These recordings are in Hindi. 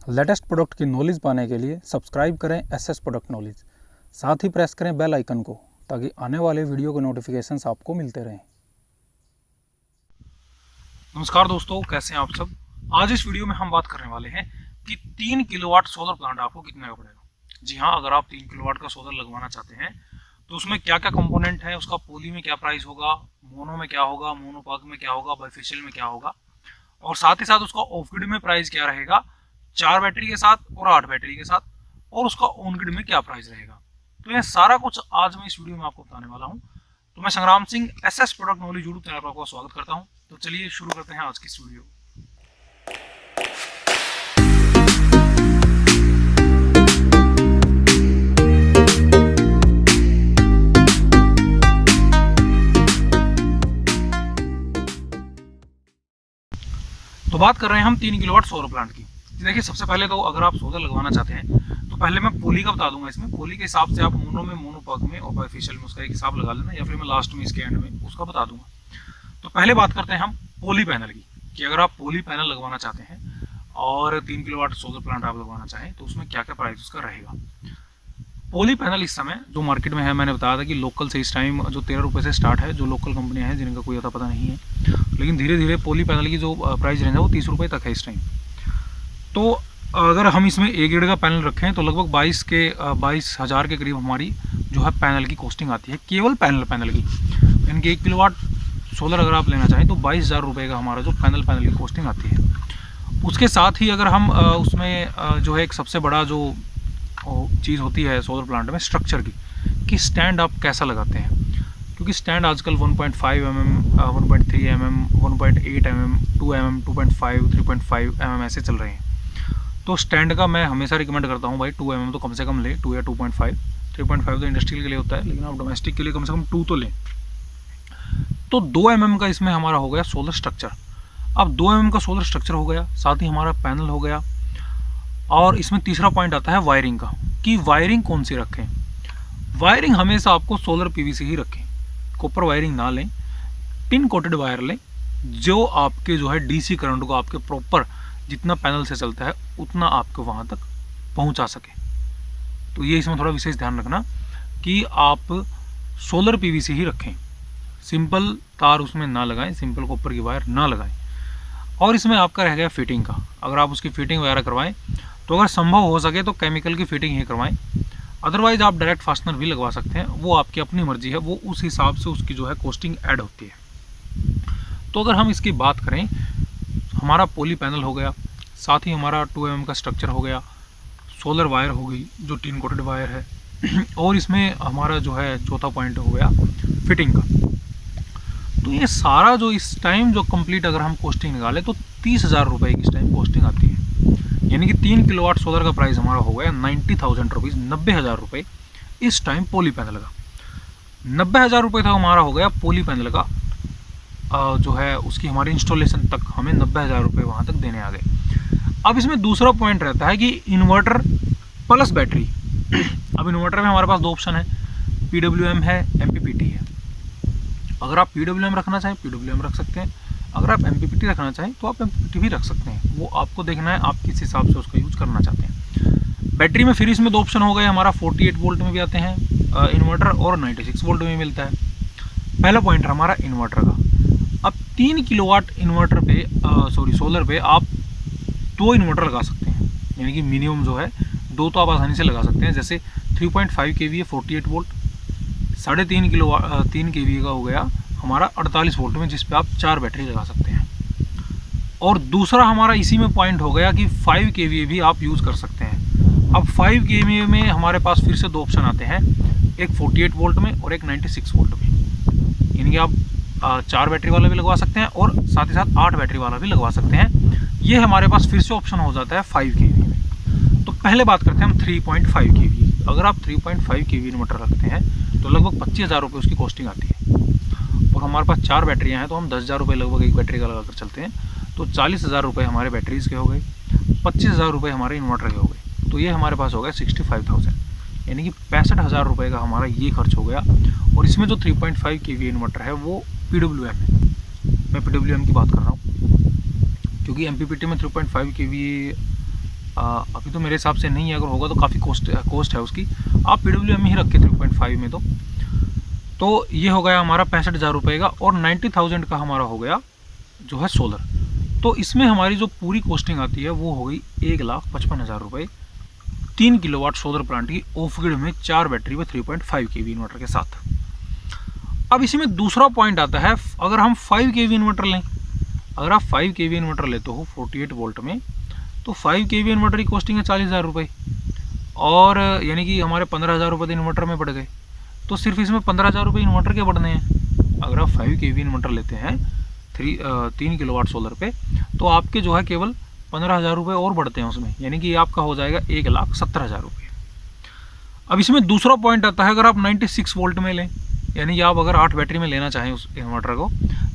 लेटेस्ट प्रोडक्ट की नॉलेज पाने के लिए सब्सक्राइब करें एसएस प्रोडक्ट नॉलेज, साथ ही प्रेस करें बेल आइकन को ताकि आने वाले वीडियो के नोटिफिकेशंस आपको मिलते रहें। नमस्कार दोस्तों, कैसे हैं आप सब। आज इस वीडियो में हम बात करने वाले हैं कि 3 किलोवाट सोलर प्लांट आपको कितने का पड़ेगा। जी हाँ, अगर आप 3 किलोवाट का सोलर लगवाना चाहते हैं तो उसमें क्या क्या कंपोनेंट है, उसका पोली में क्या प्राइस होगा, मोनो में क्या होगा, मोनोपाक में क्या होगा, बाइफेशियल में क्या होगा, और साथ ही साथ उसका ऑफ ग्रिड में प्राइस क्या रहेगा 4 बैटरी के साथ और 8 बैटरी के साथ, और उसका ऑन ग्रिड में क्या प्राइस रहेगा। तो यह सारा कुछ आज मैं इस वीडियो में आपको बताने वाला हूँ। तो मैं संग्राम Singh SS product knowledge YouTube channel पर आपका स्वागत करता हूँ। तो चलिए शुरू करते हैं आज की इस वीडियो। तो बात कर रहे हैं हम 3 किलोवाट सोलर प्लांट की। देखिए, सबसे पहले तो अगर आप सोलर लगवाना चाहते हैं तो पहले मैं पोली का बता दूंगा। इसमें पोली के हिसाब से आप मोनो में, मोनोपाक में और बाइफेशियल में उसका एक हिसाब लगा लेना, या फिर मैं लास्ट में इसके एंड में उसका बता दूंगा। तो पहले बात करते हैं हम पोली पैनल की, कि अगर आप पोली पैनल लगवाना चाहते हैं और 3 किलोवाट सोलर प्लांट आप लगवाना चाहें तो उसमें क्या क्या प्राइस उसका रहेगा। पोली पैनल इस समय जो मार्केट में है, मैंने बताया था कि लोकल से इस टाइम जो 13 रुपये से स्टार्ट है, जो लोकल कंपनियां हैं जिनका कोई अता पता नहीं है, लेकिन धीरे धीरे पोली पैनल की जो प्राइस रेंज है वो 30 रुपये तक है इस टाइम। तो अगर हम इसमें ए ग्रेड का पैनल रखें तो लगभग 22,000 के करीब हमारी जो है पैनल की कॉस्टिंग आती है, केवल पैनल की। यानी कि 1 किलोवाट सोलर अगर आप लेना चाहें तो 22,000 रुपये का हमारा जो पैनल की कॉस्टिंग आती है। उसके साथ ही अगर हम उसमें जो है एक सबसे बड़ा जो चीज़ होती है सोलर प्लांट में, स्ट्रक्चर की, कि स्टैंड आप कैसा लगाते हैं, क्योंकि स्टैंड आजकल 1.5 mm, 1.3 mm, 1.8 mm, 2 mm, 2.5, 3.5 mm ऐसे चल रहे हैं। तो स्टैंड का मैं हमेशा रिकमेंड करता हूँ भाई 2 mm तो कम से कम ले, 2 या 2.5, 3.5 तो इंडस्ट्रियल के लिए होता है, लेकिन आप डोमेस्टिक के लिए कम से कम 2 तो लें। तो 2 mm का इसमें हमारा हो गया सोलर स्ट्रक्चर। अब 2 mm का सोलर स्ट्रक्चर हो गया, साथ ही हमारा पैनल हो गया। और इसमें तीसरा पॉइंट आता है वायरिंग का, कि वायरिंग कौन सी रखें। वायरिंग हमेशा आपको सोलर पीवीसी ही रखें, कॉपर वायरिंग ना लें, टिन कोटेड वायर लें, जो आपके जो है डीसी करंट को आपके प्रॉपर जितना पैनल से चलता है उतना आपको वहाँ तक पहुँचा सके। तो ये इसमें थोड़ा विशेष ध्यान रखना कि आप सोलर पीवीसी ही रखें, सिंपल तार उसमें ना लगाएं, सिंपल कॉपर की वायर ना लगाएं। और इसमें आपका रह गया फिटिंग का, अगर आप उसकी फिटिंग वगैरह करवाएं तो अगर संभव हो सके तो केमिकल की फिटिंग ही करवाएं, अदरवाइज आप डायरेक्ट फास्टनर भी लगवा सकते हैं, वो आपकी अपनी मर्जी है, वो उस हिसाब से उसकी जो है कॉस्टिंग ऐड होती है। तो अगर हम इसकी बात करें, हमारा पोली पैनल हो गया, साथ ही हमारा 2 mm का स्ट्रक्चर हो गया, सोलर वायर हो गई जो टिन कोटेड वायर है, और इसमें हमारा जो है चौथा पॉइंट हो गया फिटिंग का। तो ये सारा जो इस टाइम जो कंप्लीट अगर हम कॉस्टिंग निकालें तो 30,000 रुपये की इस टाइम कॉस्टिंग आती है। यानी कि 3 किलोवाट सोलर का प्राइस हमारा हो गया 90,000 रुपीज़, 90,000 रुपये इस टाइम पोली पैनल का। 90,000 रुपये था हमारा हो गया पोली पैनल का, जो है उसकी हमारी इंस्टॉलेशन तक हमें 90,000 रुपये वहाँ तक देने आ गए। अब इसमें दूसरा पॉइंट रहता है कि इन्वर्टर प्लस बैटरी। अब इन्वर्टर में हमारे पास 2 ऑप्शन है, PWM है, MPPT है। अगर आप PWM रखना चाहें PWM रख सकते हैं, अगर आप MPPT रखना चाहें तो आप MPPT भी रख सकते हैं, वो आपको देखना है आप किस हिसाब से उसका यूज़ करना चाहते हैं। बैटरी में फिर इसमें 2 ऑप्शन हो गए हमारा, 48 वोल्ट में भी आते हैं इन्वर्टर, और 96 वोल्ट में मिलता है। पहला पॉइंट है हमारा इन्वर्टर का। अब 3 किलोवाट इन्वर्टर पे सोलर पे आप 2 इन्वर्टर लगा सकते हैं, यानी कि मिनिमम जो है 2 तो आप आसानी से लगा सकते हैं। जैसे 3.5 kVA 48 वोल्ट, 3.5 kVA का हो गया हमारा 48 वोल्ट में, जिस पे आप 4 बैटरी लगा सकते हैं। और दूसरा हमारा इसी में पॉइंट हो गया कि 5 kVA भी आप यूज़ कर सकते हैं। अब 5 kVA में हमारे पास फिर से 2 ऑप्शन आते हैं, एक 48 वोल्ट में और एक 96 वोल्ट में। यानी कि आप 4 बैटरी वाला भी लगवा सकते हैं और साथ ही साथ 8 बैटरी वाला भी लगवा सकते हैं। ये हमारे पास फिर से ऑप्शन हो जाता है 5 kVA में। तो पहले बात करते हैं हम 3.5 kVA। अगर आप 3.5 kVA इन्वर्टर रखते हैं तो लगभग 25,000 रुपये उसकी कॉस्टिंग आती है, और हमारे पास 4 बैटरियाँ हैं तो हम 10,000 रुपये लगभग एक बैटरी का लगा कर चलते हैं, तो 40,000 रुपये हमारे बैटरीज़ के हो गए, 25,000 रुपये हमारे इन्वर्टर के हो गए। तो ये हमारे पास हो गया 65,000, यानी कि 65,000 रुपये का हमारा ये खर्च हो गया। और इसमें जो 3.5 kVA इन्वर्टर है वो PWM है, मैं PWM की बात कर रहा हूँ, क्योंकि MPPT में 3.5 kVA अभी तो मेरे हिसाब से नहीं है, अगर होगा तो काफ़ी कोस्ट है उसकी। आप PWM ही रखें 3.5 में। तो ये हो गया हमारा 65,000 रुपये का, और 90,000 का हमारा हो गया जो है सोलर। तो इसमें हमारी जो पूरी कॉस्टिंग आती है वो हो गई 1,55,000 रुपये 3 किलोवाट सोलर प्लांट की ऑफ ग्रिड में 4 बैटरी व 3.5 kV इन्वर्टर के साथ। अब इसी में दूसरा पॉइंट आता है, अगर हम 5 kV इन्वर्टर लें, अगर आप 5 kV इन्वर्टर लेते हो 48 वोल्ट में, तो 5 kV इन्वर्टर की कॉस्टिंग है 40,000 रुपये, और यानी कि हमारे 15,000 रुपये इन्वर्टर में बढ़ गए। तो सिर्फ इसमें 15,000 रुपये इन्वर्टर के बढ़ने हैं। अगर आप 5 kV इन्वर्टर लेते हैं 3 किलोवाट सोलर पे, तो आपके जो है केवल 15,000 रुपये और बढ़ते हैं उसमें, यानी कि आपका हो जाएगा 1,70,000 रुपये। अब इसमें दूसरा पॉइंट आता है, अगर आप 96 वोल्ट में लें, यानी कि आप अगर 8 बैटरी में लेना चाहें उस इन्वर्टर को,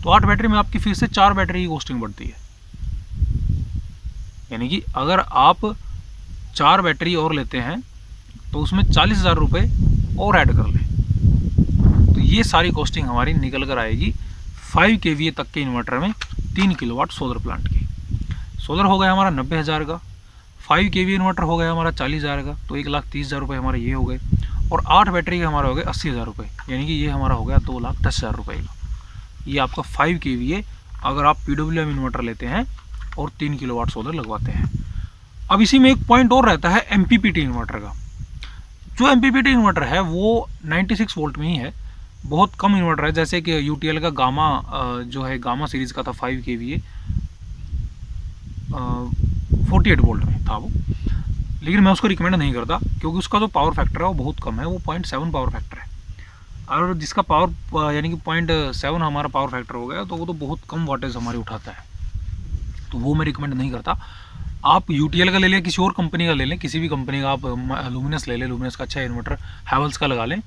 तो 8 बैटरी में आपकी फिर से 4 बैटरी की कॉस्टिंग बढ़ती है। यानी कि अगर आप 4 बैटरी और लेते हैं तो उसमें 40,000 रुपये और ऐड कर लें, तो ये सारी कॉस्टिंग हमारी निकल कर आएगी 5 kVA तक के इन्वर्टर में 3 किलोवाट सोलर प्लांट की। सोलर हो गया हमारा 90,000 का, 5 kV इन्वर्टर हो गया हमारा 40,000 का, तो 1,30,000 रुपये हमारे ये हो गए, और 8 बैटरी के हमारे हो गए 80,000 रुपये, यानी कि ये हमारा हो गया 2,10,000 रुपये का। ये आपका 5 kVA अगर आप PWM इन्वर्टर लेते हैं और 3 किलोवाट सोलर लगवाते हैं। अब इसी में एक पॉइंट और रहता है MPPT इन्वर्टर का। जो MPPT इन्वर्टर है वो 96 वोल्ट में ही है, बहुत कम इन्वर्टर है, जैसे कि UTL का गामा जो है गामा सीरीज़ का था 5 kVA 48 वोल्ट में था वो, लेकिन मैं उसको रिकमेंड नहीं करता क्योंकि उसका जो पावर फैक्टर है वो बहुत कम है, वो 0.7 पावर फैक्टर है, और जिसका पावर यानी कि 0.7 हमारा पावर फैक्टर हो गया, तो वो तो बहुत कम वाटेज हमारी उठाता है, तो वो मैं रिकमेंड नहीं करता। आप UTL का ले लें, किसी और कंपनी का ले लें, किसी भी कंपनी का, आप लुमिनस ले लें, लुमिनस का अच्छा इन्वर्टर, हैवेल्स का लगा लें,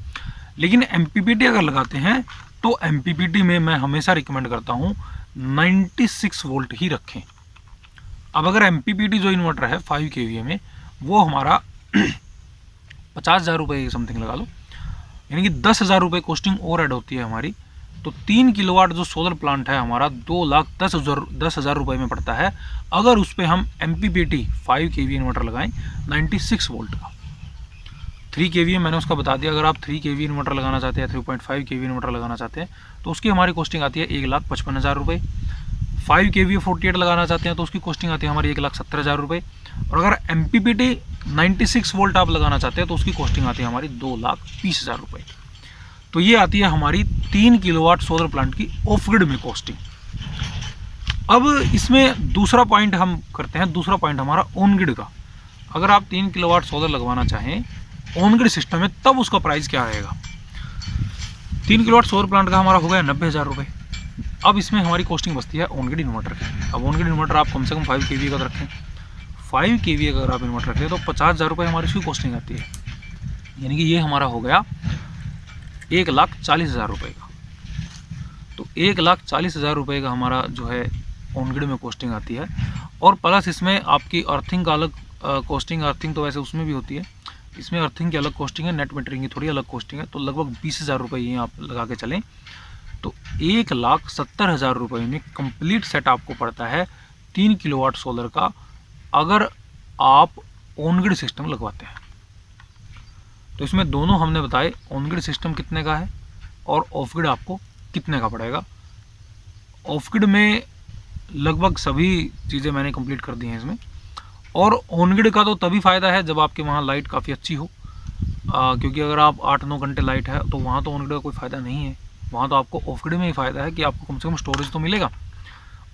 लेकिन MPPT अगर लगाते हैं तो MPPT में मैं हमेशा रिकमेंड करता हूँ 96 वोल्ट ही रखें। अब अगर MPPT जो इन्वर्टर है 5 kVA में, वो हमारा 50,000 रुपये के समथिंग लगा लो, यानी कि 10,000 रुपये कॉस्टिंग और ऐड होती है हमारी, तो 3 किलोवाट जो सोलर प्लांट है हमारा 2,10,000 रुपये में पड़ता है, अगर उस पर हम MPPT 5 kVA इन्वर्टर लगाएं 96 वोल्ट का। 3 kVA मैंने उसका बता दिया, अगर आप 3 kVA इन्वर्टर लगाना चाहते हैं, 3.5 kVA इन्वर्टर लगाना चाहते हैं, तो उसकी हमारी कॉस्टिंग आती है 1,55,000 रुपये। 5 kVA 48 लगाना चाहते हैं तो उसकी कॉस्टिंग आती है हमारी 1,70,000 रुपये, और अगर MPPT 96 वोल्ट आप लगाना चाहते हैं तो उसकी कॉस्टिंग आती है हमारी 2,20,000 रुपये। तो ये आती है हमारी 3 किलोवाट सोलर प्लांट की ऑफ ग्रिड में कॉस्टिंग। अब इसमें दूसरा पॉइंट हम करते हैं, दूसरा पॉइंट हमारा ऑन ग्रिड का। अगर आप 3 किलोवाट सोलर लगवाना चाहें ऑन ग्रिड सिस्टम में, तब उसका प्राइस क्या रहेगा। 3 किलोवाट सोलर प्लांट का हमारा हो गया 90,000 रुपये। अब इसमें हमारी कॉस्टिंग बचती है ऑन ग्रिड इन्वर्टर की। अब ऑन ग्रिड इन्वर्टर आप कम से कम 5 kVA का रखें, 5 kVA अगर आप इन्वर्टर रखें तो 50,000 रुपये हमारी उसकी कॉस्टिंग आती है, यानी कि ये हमारा हो गया 1,40,000 रुपये का। तो 1,40,000 रुपये का हमारा जो है ऑन ग्रिड में कॉस्टिंग आती है, और प्लस इसमें आपकी अर्थिंग का अलग कॉस्टिंग, अर्थिंग तो वैसे उसमें भी होती है, इसमें अर्थिंग की अलग कॉस्टिंग है, नेट मीटरिंग की थोड़ी अलग कॉस्टिंग है, तो लगभग 20,000 रुपये ये आप लगा के चलें, तो 1,70,000 रुपये में कंप्लीट सेट आपको पड़ता है 3 किलोवाट सोलर का, अगर आप ऑन ग्रिड सिस्टम लगवाते हैं। तो इसमें दोनों हमने बताए, ऑन ग्रिड सिस्टम कितने का है और ऑफ ग्रिड आपको कितने का पड़ेगा। ऑफ ग्रिड में लगभग सभी चीज़ें मैंने कंप्लीट कर दी हैं इसमें, और ऑन ग्रिड का तो तभी फ़ायदा है जब आपके वहाँ लाइट काफ़ी अच्छी हो, क्योंकि अगर आप 8-9 घंटे लाइट है तो वहाँ तो ऑन ग्रिड का कोई फ़ायदा नहीं है, वहाँ तो आपको ऑफ ग्रिड में ही फ़ायदा है कि आपको कम से कम स्टोरेज तो मिलेगा।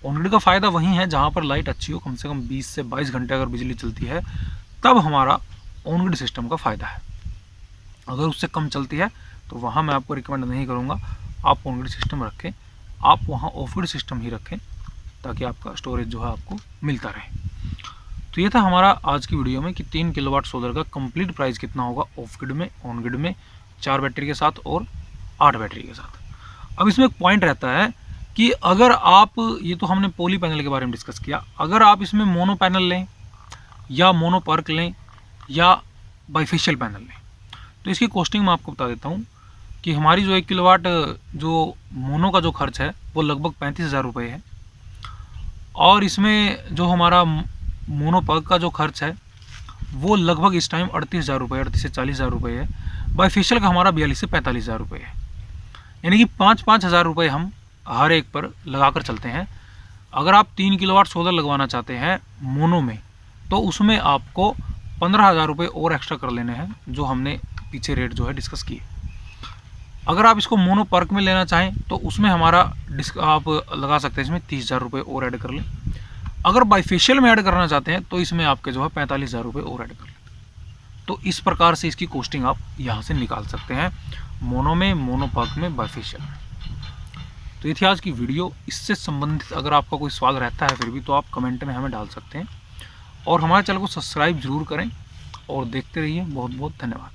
ऑन ग्रिड का फ़ायदा वहीं है जहाँ पर लाइट अच्छी हो, कम से कम 20 से 22 घंटे अगर बिजली चलती है, तब हमारा ऑन ग्रिड सिस्टम का फ़ायदा है। अगर उससे कम चलती है तो वहाँ मैं आपको रिकमेंड नहीं करूँगा आप ऑन ग्रिड सिस्टम रखें, आप वहाँ ऑफ ग्रिड सिस्टम ही रखें, ताकि आपका स्टोरेज जो है आपको मिलता रहे। तो ये था हमारा आज की वीडियो में कि 3 किलोवाट सोलर का कंप्लीट प्राइस कितना होगा ऑफ ग्रिड में, ऑन ग्रिड में, 4 बैटरी के साथ और 8 बैटरी के साथ। अब इसमें एक पॉइंट रहता है कि अगर आप, ये तो हमने पॉली पैनल के बारे में डिस्कस किया, अगर आप इसमें मोनो पैनल लें या मोनो पर्क लें या बाइफेशियल पैनल लें, तो इसकी कॉस्टिंग मैं आपको बता देता हूँ कि हमारी जो 1 किलोवाट जो मोनो का जो खर्च है वो लगभग 35,000 रुपये है, और इसमें जो हमारा मोनो पर्क का जो खर्च है वो लगभग इस टाइम 38,000 रुपये, 38 से 40,000 रुपये है। बाईफेशियल का हमारा 42 से 45,000 रुपये है। यानी कि 5-5 हज़ार रुपये हम हर एक पर लगा कर चलते हैं। अगर आप 3 किलोवाट सोलर लगवाना चाहते हैं मोनो में, तो उसमें आपको 15,000 रुपये और एक्स्ट्रा कर लेने हैं, जो हमने पीछे रेट जो है डिस्कस किए। अगर आप इसको मोनो पर्क में लेना चाहें तो उसमें हमारा आप लगा सकते हैं इसमें 30,000 रुपये और ऐड कर लें। अगर बाईफेशियल में ऐड करना चाहते हैं तो इसमें आपके जो है 45,000 रुपये और ऐड कर लें। तो इस प्रकार से इसकी कॉस्टिंग आप यहाँ से निकाल सकते हैं, मोनो में, मोनो पर्क में, बाईफेशियल में। तो ये थी आज की वीडियो। इससे संबंधित अगर आपका कोई सवाल रहता है फिर भी, तो आप कमेंट में हमें डाल सकते हैं और हमारे चैनल को सब्सक्राइब जरूर करें और देखते रहिए। बहुत बहुत धन्यवाद।